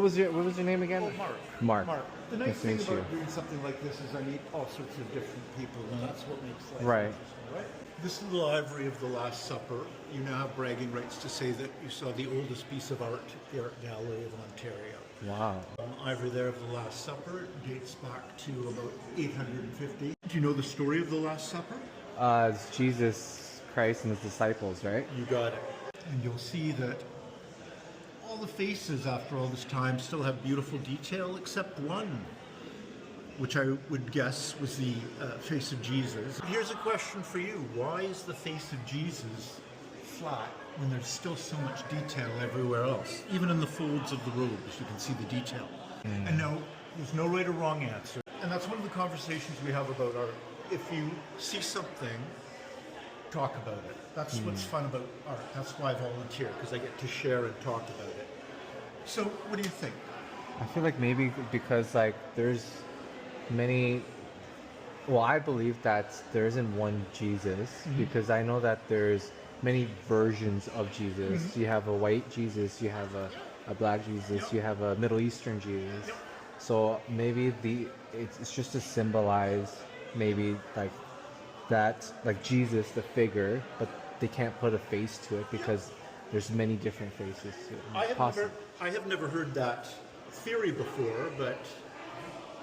was your name again? Oh, Mark. Mark. Mark. The nice Nice to thing meet about you. doing something like this is I meet all sorts of different people, and that's what makes life Right. interesting, right? This little ivory of the Last Supper, you now have bragging rights to say that you saw the oldest piece of art at the Art Gallery of Ontario. Wow. Ivory there of the Last Supper dates back to about 850. Do you know the story of the Last Supper? It's Jesus Christ and his disciples, right? You got it. And you'll see that all the faces after all this time still have beautiful detail except one, which I would guess was the face of Jesus. Here's a question for you. Why is the face of Jesus flat when there's still so much detail everywhere else? Even in the folds of the robes, you can see the detail. And no, there's no right or wrong answer. And that's one of the conversations we have about art. If you see something, talk about it. That's what's fun about art. That's why I volunteer, because I get to share and talk about it. So, what do you think? I feel like maybe because like there's many. Well, I believe that there isn't one Jesus because I know that there's many versions of Jesus. You have a white Jesus, you have a black Jesus, you have a Middle Eastern Jesus. So maybe it's just to symbolize maybe like that, like Jesus the figure, but they can't put a face to it because there's many different faces to it. I have never heard that theory before, but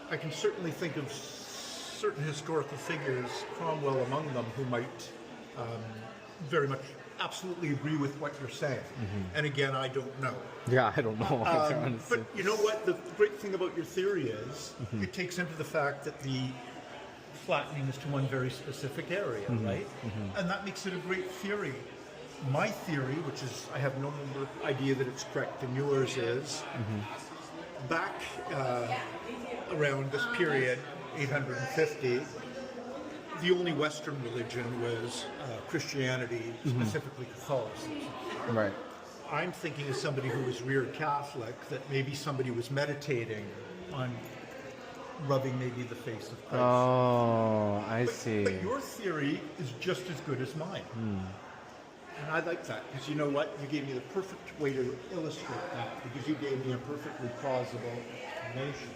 I can certainly think of certain historical figures, Cromwell among them, who might very much absolutely agree with what you're saying. And again, I don't know. Yeah, I don't know. But you know what? The great thing about your theory is it takes into the fact that the flattening is to one very specific area, right? And that makes it a great theory. My theory, which is I have no idea that it's correct, and yours is, back around this period, 850, the only Western religion was Christianity, specifically Catholicism. Right. I'm thinking as somebody who was reared Catholic that maybe somebody was meditating on rubbing maybe the face of Christ. Oh, I see. But your theory is just as good as mine. And I like that because you know what? You gave me the perfect way to illustrate that because you gave me a perfectly plausible explanation.